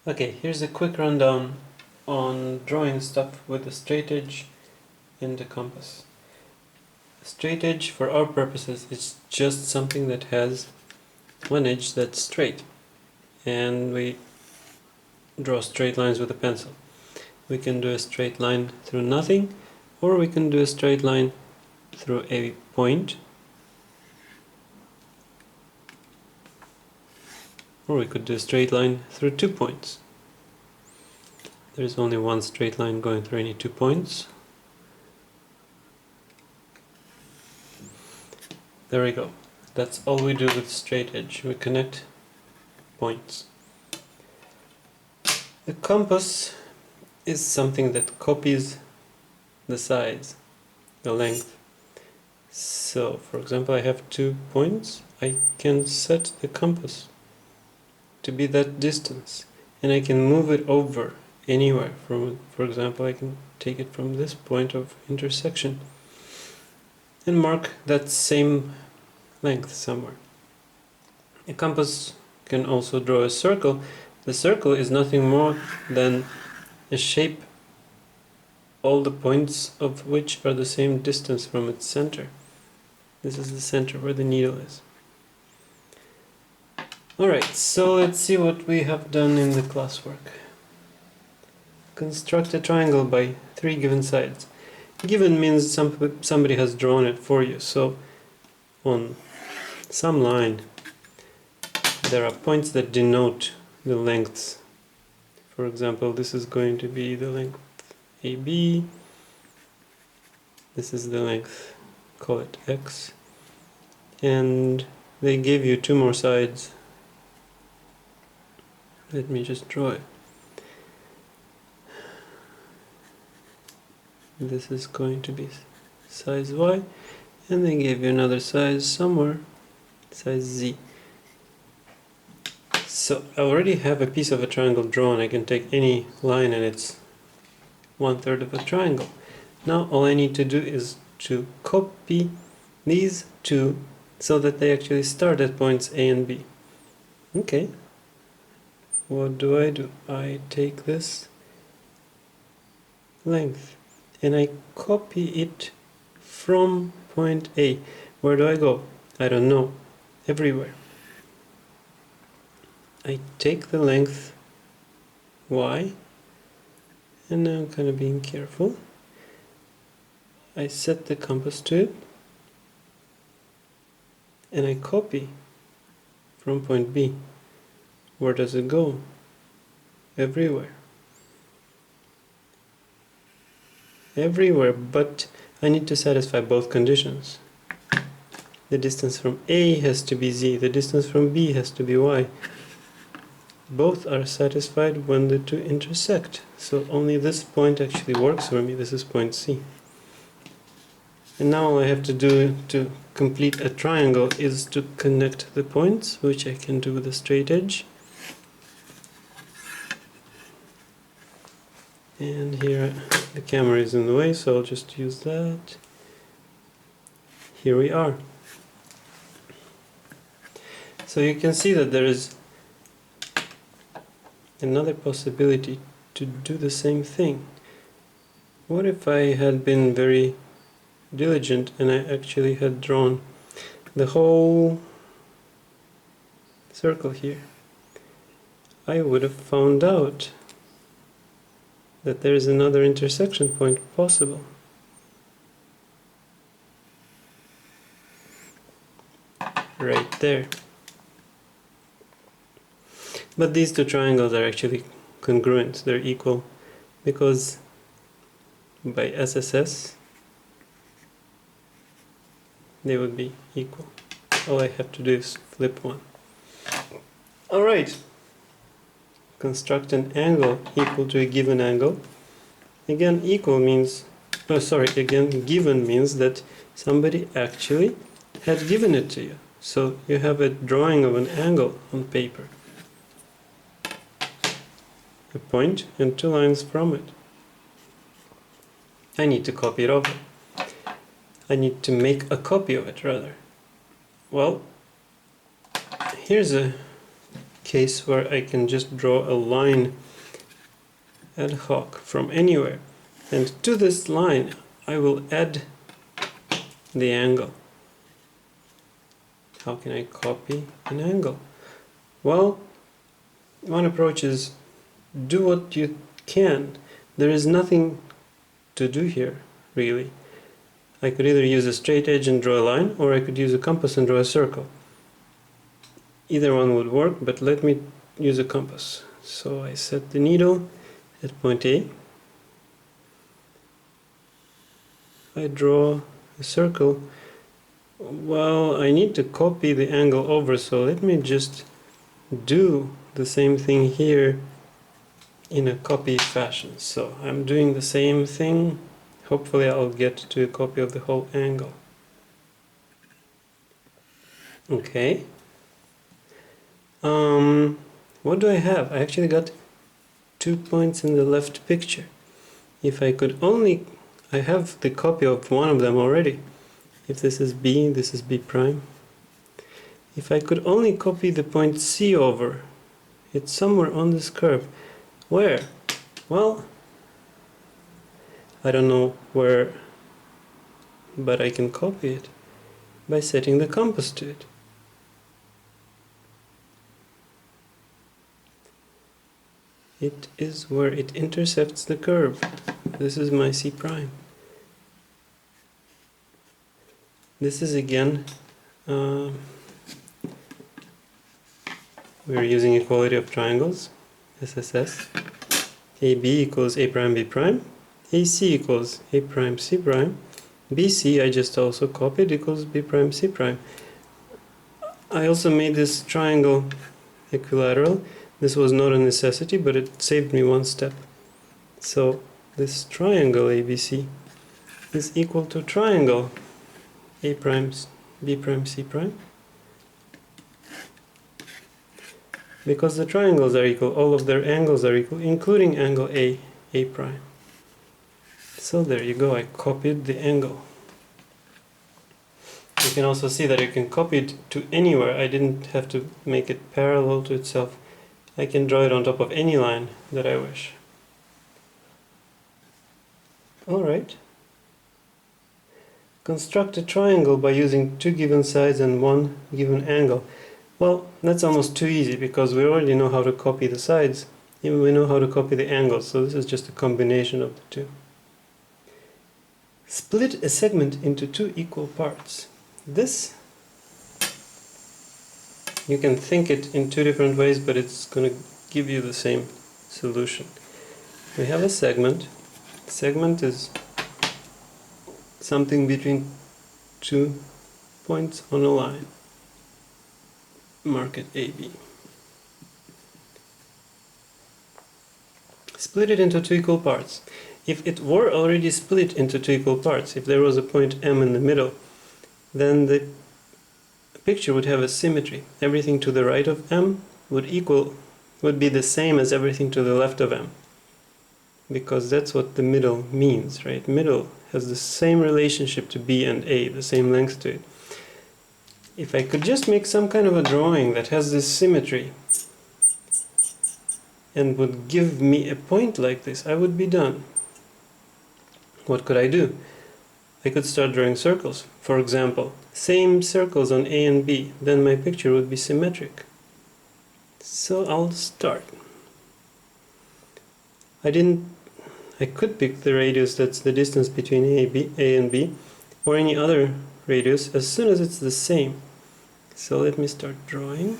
Okay, here's a quick rundown on drawing stuff with a straight edge and a compass. A straight edge, for our purposes, is just something that has one edge that's straight, and we draw straight lines with a pencil. We can do a straight line through nothing, or we can do a straight line through a point, or we could do a straight line through 2 points. There is only one straight line going through any 2 points. There we go. That's all we do with straight edge. We connect points. The compass is something that copies the size, the length. So, for example, I have 2 points. I can set the compass to be that distance, and I can move it over anywhere. For example, I can take it from this point of intersection and mark that same length somewhere. A compass can also draw a circle. The circle is nothing more than a shape, all the points of which are the same distance from its center. This is the center where the needle is. Alright, so let's see what we have done in the classwork. Construct a triangle by 3 given sides. Given means somebody has drawn it for you, so on some line there are points that denote the lengths. For example, this is going to be the length AB, this is the length, call it X, and they give you 2 more sides. Let me just draw it. This is going to be size Y, and they give you another size somewhere, size Z. So I already have a piece of a triangle drawn. I can take any line and it's 1/3 of a triangle. Now all I need to do is to copy these two so that they actually start at points A and B. Okay. What do? I take this length and I copy it from point A. Where do I go? I don't know. Everywhere. I take the length Y, and now I'm kind of being careful. I set the compass to it, and I copy from point B. Where does it go? Everywhere. Everywhere, but I need to satisfy both conditions. The distance from A has to be Z, the distance from B has to be Y. Both are satisfied when the two intersect, so only this point actually works for me. This is point C. And now all I have to do to complete a triangle is to connect the points, which I can do with a straight edge. And here the camera is in the way, so I'll just use that. Here we are. So you can see that there is another possibility to do the same thing. What if I had been very diligent and I actually had drawn the whole circle here? I would have found out that there is another intersection point possible. Right there. But these two triangles are actually congruent, they're equal, because by SSS they would be equal. All I have to do is flip one. Alright, construct an angle equal to a given angle. Again, equal means, again, given means that somebody actually had given it to you. So you have a drawing of an angle on paper. A point and 2 lines from it. I need to copy it over. I need to make a copy of it, rather. Well, here's a case where I can just draw a line ad hoc from anywhere, and to this line I will add the angle. How can I copy an angle? Well, one approach is do what you can. There is nothing to do here, really. I could either use a straight edge and draw a line, or I could use a compass and draw a circle. Either one would work, but let me use a compass. So I set the needle at point A. I draw a circle. Well, I need to copy the angle over, so let me just do the same thing here in a copy fashion. So I'm doing the same thing. Hopefully I'll get to a copy of the whole angle. Okay. What do I have? I actually got 2 points in the left picture. If I could only... I have the copy of one of them already. If this is B, this is B prime. If I could only copy the point C over, it's somewhere on this curve. Where? Well, I don't know where, but I can copy it by setting the compass to it. It is where it intercepts the curve. This is my C prime. This is again, we're using equality of triangles, SSS. AB equals A prime B prime. AC equals A prime C prime. BC I just also copied equals B prime C prime. I also made this triangle equilateral. This was not a necessity, but it saved me one step. So this triangle ABC is equal to triangle A prime B prime C prime. Because the triangles are equal, all of their angles are equal, including angle A prime. So there you go, I copied the angle. You can also see that I can copy it to anywhere. I didn't have to make it parallel to itself. I can draw it on top of any line that I wish. Alright. Construct a triangle by using 2 given sides and 1 given angle. Well, that's almost too easy because we already know how to copy the sides, and we know how to copy the angles, so this is just a combination of the two. Split a segment into 2 equal parts. This, you can think it in 2 different ways, but it's going to give you the same solution. We have a segment. Segment is something between 2 points on a line. Mark it AB. Split it into 2 equal parts. If it were already split into 2 equal parts, if there was a point M in the middle, then the picture would have a symmetry. Everything to the right of M would be the same as everything to the left of M. Because that's what the middle means, right? Middle has the same relationship to B and A, the same length to it. If I could just make some kind of a drawing that has this symmetry and would give me a point like this, I would be done. What could I do? I could start drawing circles. For example, same circles on A and B, then my picture would be symmetric. So I'll start. I could pick the radius that's the distance between A and B, or any other radius as soon as it's the same. So let me start drawing.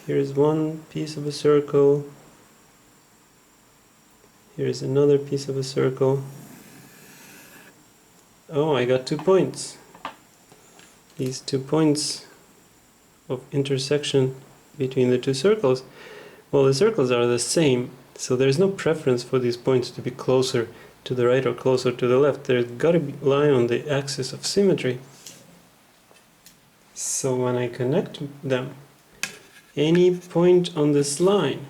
Here's one piece of a circle. Here's another piece of a circle. Oh, I got 2 points. These 2 points of intersection between the 2 circles. Well, the circles are the same, so there's no preference for these points to be closer to the right or closer to the left. They've got to lie on the axis of symmetry. So when I connect them, any point on this line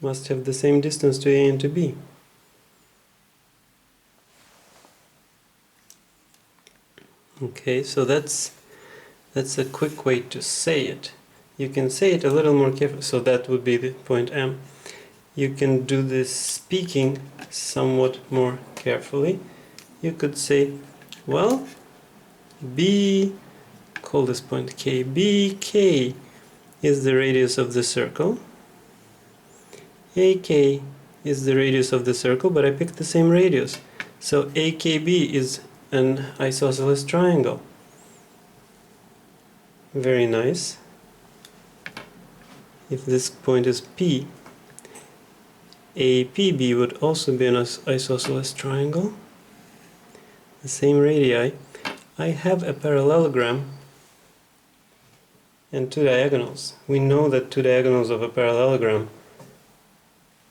must have the same distance to A and to B. Okay, so that's a quick way to say it. you can say it a little more carefully. So that would be the point M. You can do this speaking somewhat more carefully. You could say, well, B, call this point K. BK is the radius of the circle. AK is the radius of the circle, but I picked the same radius. So AKB is an isosceles triangle. Very nice. If this point is P, APB would also be an isosceles triangle. The same radii. I have a parallelogram and two diagonals. We know that two diagonals of a parallelogram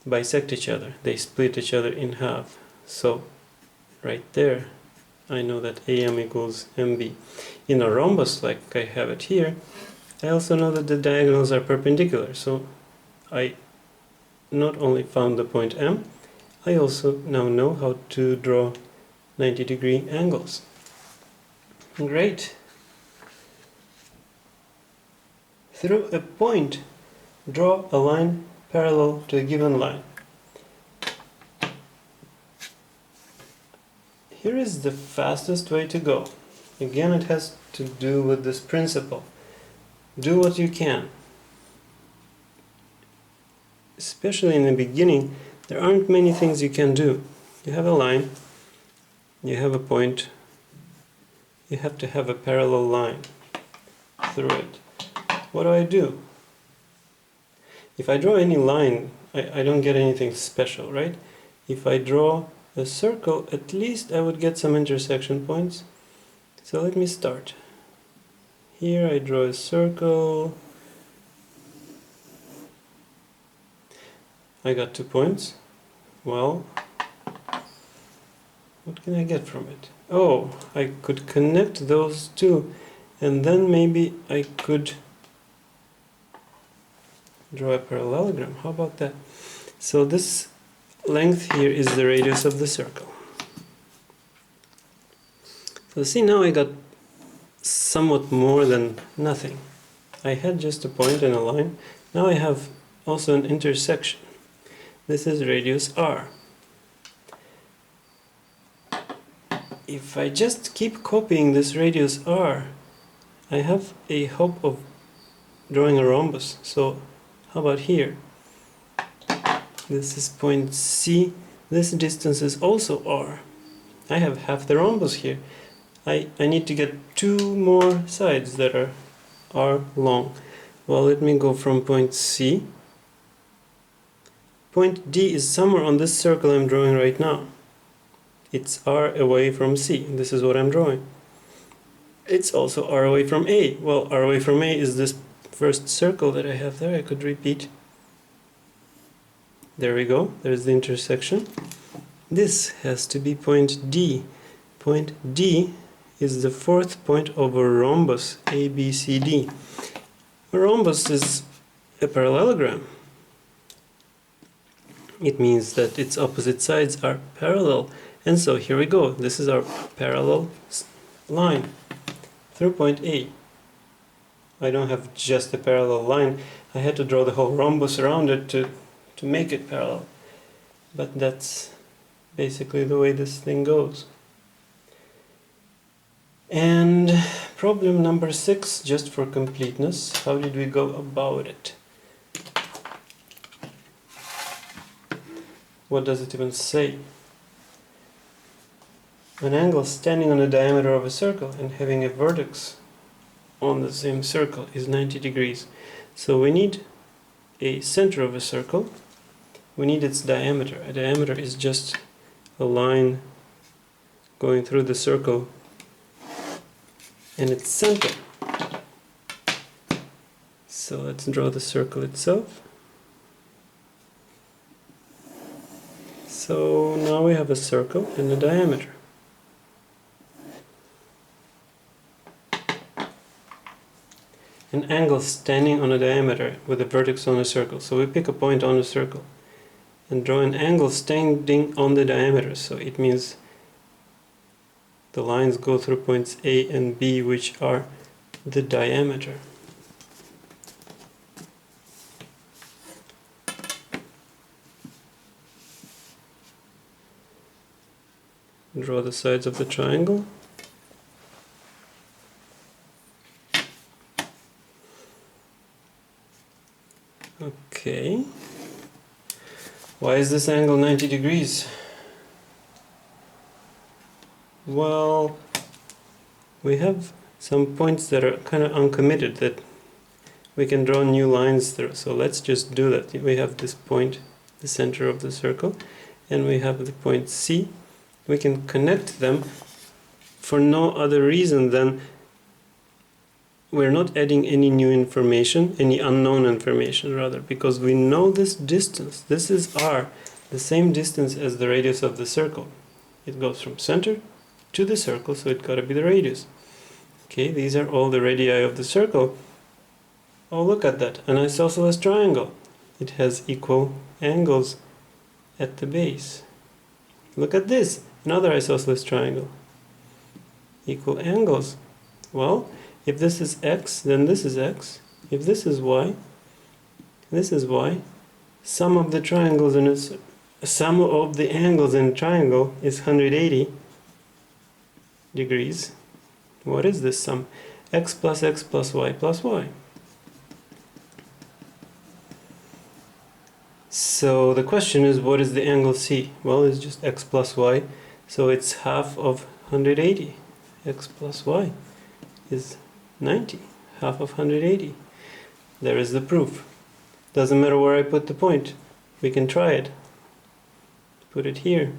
bisect each other. They split each other in half. So right there, I know that AM equals MB. In a rhombus, like I have it here, I also know that the diagonals are perpendicular. So I not only found the point M, I also now know how to draw 90-degree angles. Great. Through a point, draw a line parallel to a given line. Here is the fastest way to go. Again, it has to do with this principle. Do what you can. Especially in the beginning, there aren't many things you can do. You have a line, you have a point, you have to have a parallel line through it. What do? If I draw any line, I don't get anything special, right? If I draw a circle, at least I would get some intersection points. So let me start. Here I draw a circle. I got 2 points. Well, what can I get from it? Oh, I could connect those two, and then maybe I could draw a parallelogram. How about that? So this length here is the radius of the circle. So see, now I got somewhat more than nothing. I had just a point and a line. Now I have also an intersection. This is radius R. If I just keep copying this radius R, I have a hope of drawing a rhombus. So how about here? This is point C. This distance is also R. I have half the rhombus here. I need to get 2 more sides that are R long. Well, let me go from point C. Point D is somewhere on this circle I'm drawing right now. It's R away from C. This is what I'm drawing. It's also R away from A. Well, R away from A is this first circle that I have there. I could repeat. There we go. There's the intersection. This has to be point D. Point D is the 4th point of a rhombus, ABCD. A rhombus is a parallelogram. It means that its opposite sides are parallel. And so here we go. This is our parallel line through point A. I don't have just a parallel line. I had to draw the whole rhombus around it to make it parallel. But that's basically the way this thing goes. And problem number 6, just for completeness, how did we go about it? What does it even say? An angle standing on the diameter of a circle and having a vertex on the same circle is 90 degrees. So we need a center of a circle. We need its diameter. A diameter is just a line going through the circle and its center. So let's draw the circle itself. So now we have a circle and a diameter. An angle standing on a diameter with a vertex on a circle. So we pick a point on a circle and draw an angle standing on the diameter. So it means the lines go through points A and B, which are the diameter. Draw the sides of the triangle. Okay. Why is this angle 90 degrees? Well, we have some points that are kind of uncommitted that we can draw new lines through. So let's just do that. We have this point, the center of the circle, and we have the point C. We can connect them for no other reason than we're not adding any new information, any unknown information rather, because we know this distance. This is r, the same distance as the radius of the circle. It goes from center to the circle, so it's got to be the radius. Okay, these are all the radii of the circle. Oh, look at that, an isosceles triangle. It has equal angles at the base. Look at this, another isosceles triangle. Equal angles. Well, if this is x, then this is x. If this is y, this is y. Sum of the triangles in a sum of the angles in a triangle is 180 degrees. What is this sum? X plus y plus y. So the question is, what is the angle C? Well, it's just x plus y, so it's half of 180. X plus y is 90, half of 180. There is the proof. Doesn't matter where I put the point. We can try it. Put it here.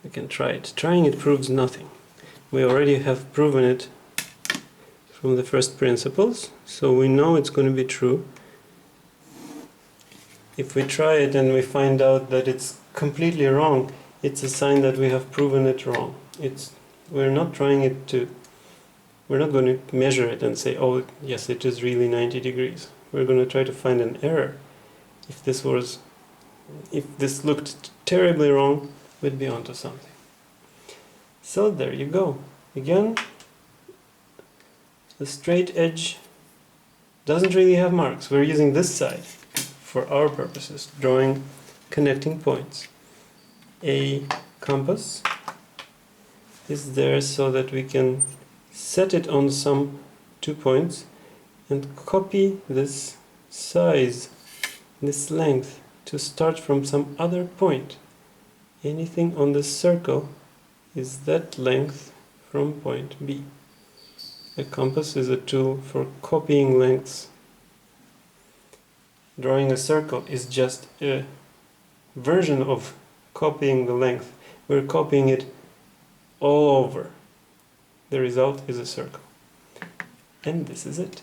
We can try it. Trying it proves nothing. We already have proven it from the first principles, so we know it's going to be true. If we try it and we find out that it's completely wrong, it's a sign that we have proven it wrong. We're not trying it to, we're not going to measure it and say, oh yes, it is really 90 degrees. We're going to try to find an error. If this looked terribly wrong, we'd be onto something. So there you go. Again, the straight edge doesn't really have marks. We're using this side for our purposes, drawing connecting points. A compass is there so that we can set it on some 2 points and copy this size, this length, to start from some other point. Anything on this circle is that length from point B. A compass is a tool for copying lengths. Drawing a circle is just a version of copying the length. We're copying it all over. The result is a circle. And this is it.